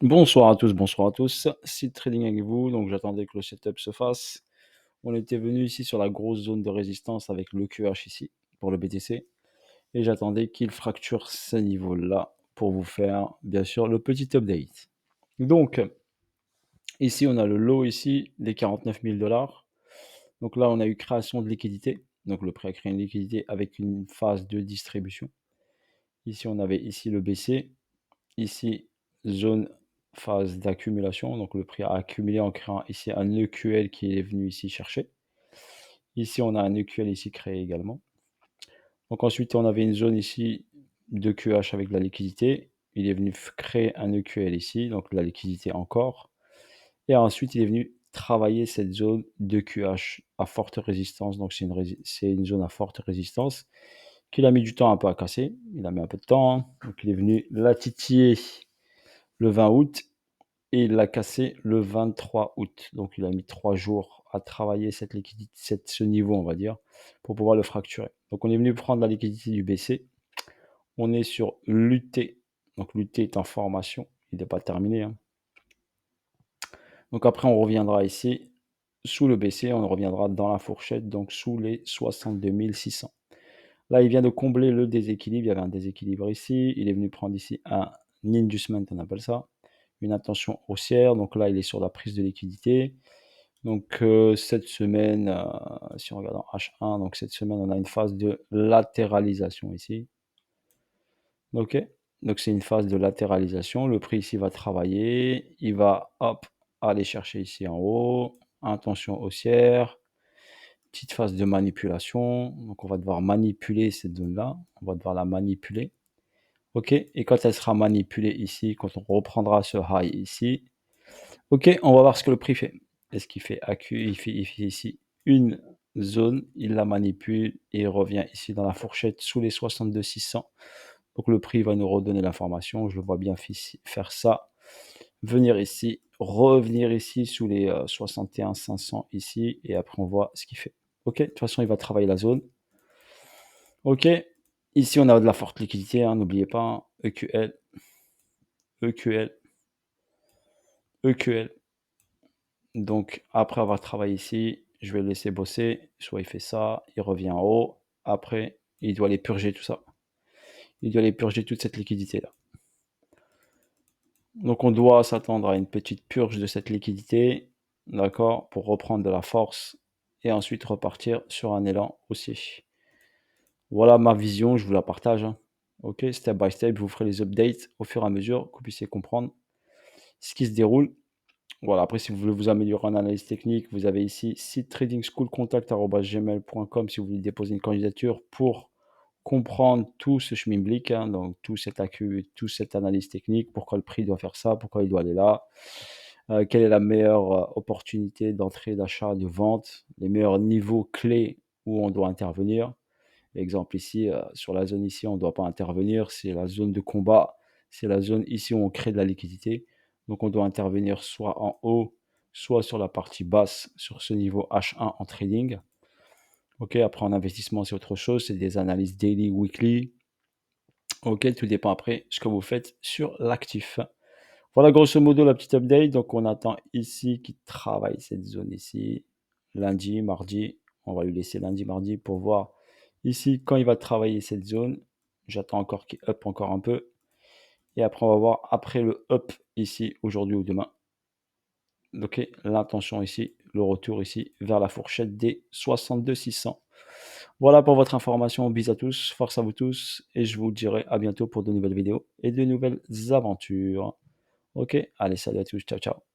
Bonsoir à tous. Seed Trading avec vous. Donc j'attendais que le setup se fasse. On était venu ici sur la grosse zone de résistance avec le QH ici pour le BTC. Et j'attendais qu'il fracture ce niveau-là pour vous faire bien sûr le petit update. Donc ici on a le low ici des 49 000 dollars. Donc là on a eu création de liquidité. Donc le prix a créé une liquidité avec une phase de distribution. Ici on avait ici le BC. Ici, zone phase d'accumulation. Donc le prix a accumulé en créant ici un EQL qui est venu ici chercher. Ici, on a un EQL ici créé également. Donc ensuite, on avait une zone ici de QH avec de la liquidité. Il est venu créer un EQL ici, donc la liquidité encore. Et ensuite, il est venu travailler cette zone de QH à forte résistance. Donc c'est une zone à forte résistance qu'il a mis du temps un peu à casser. Il a mis un peu de temps, hein. Donc il est venu la titiller le 20 août et il l'a cassé le 23 août. Donc il a mis 3 jours à travailler cette liquidité, ce niveau, on va dire, pour pouvoir le fracturer. Donc on est venu prendre la liquidité du BC. On est sur l'UT. Donc l'UT est en formation. Il n'est pas terminé, hein. Donc après, on reviendra ici sous le BC. On reviendra dans la fourchette, donc sous les 62 600. Là, il vient de combler le déséquilibre. Il y avait un déséquilibre ici. Il est venu prendre ici un inducement, on appelle ça, une intention haussière. Donc là, il est sur la prise de liquidité. Donc cette semaine, si on regarde en H1, donc cette semaine, on a une phase de latéralisation ici. Ok, donc c'est une phase de latéralisation. Le prix ici va travailler. Il va, hop, aller chercher ici en haut. Intention haussière. Petite phase de manipulation. Donc on va devoir manipuler cette zone-là. On va devoir la manipuler. Ok, et quand elle sera manipulée ici, quand on reprendra ce high ici, ok, on va voir ce que le prix fait. Est-ce qu'il fait il fait ici une zone, il la manipule et il revient ici dans la fourchette sous les 62 600. Donc le prix va nous redonner l'information. Je le vois bien faire ça. Venir ici, revenir ici sous les 61 500 ici et après on voit ce qu'il fait. Ok, de toute façon il va travailler la zone. Ok, ici on a de la forte liquidité, hein, n'oubliez pas, hein, EQL, EQL, EQL. Donc après avoir travaillé ici, je vais le laisser bosser. Soit il fait ça, il revient en haut. Après, il doit aller purger tout ça. Il doit aller purger toute cette liquidité-là. Donc on doit s'attendre à une petite purge de cette liquidité, d'accord, pour reprendre de la force et ensuite repartir sur un élan haussier. Voilà ma vision, je vous la partage, hein. Ok, step by step, je vous ferai les updates au fur et à mesure que vous puissiez comprendre ce qui se déroule. Voilà, après, si vous voulez vous améliorer en analyse technique, vous avez ici seedtradingschoolcontact@gmail.com si vous voulez déposer une candidature pour comprendre tout ce schmilblick, hein, donc tout cet accu, toute cette analyse technique, pourquoi le prix doit faire ça, pourquoi il doit aller là, quelle est la meilleure opportunité d'entrée, d'achat, de vente, les meilleurs niveaux clés où on doit intervenir. Exemple ici, sur la zone ici, on ne doit pas intervenir, c'est la zone de combat, c'est la zone ici où on crée de la liquidité. Donc on doit intervenir soit en haut, soit sur la partie basse, sur ce niveau H1 en trading. Ok, après en investissement, c'est autre chose, c'est des analyses daily, weekly. Ok, tout dépend après ce que vous faites sur l'actif. Voilà grosso modo la petite update. Donc on attend ici qu'il travaille cette zone ici, lundi, mardi. On va lui laisser lundi, mardi pour voir ici quand il va travailler cette zone. J'attends encore qu'il up encore un peu. Et après on va voir après le up ici aujourd'hui ou demain. Ok, l'intention ici, le retour ici vers la fourchette des 62 600. Voilà pour votre information. Bis à tous, force à vous tous. Et je vous dirai à bientôt pour de nouvelles vidéos et de nouvelles aventures. Ok, allez, salut à tous, ciao ciao.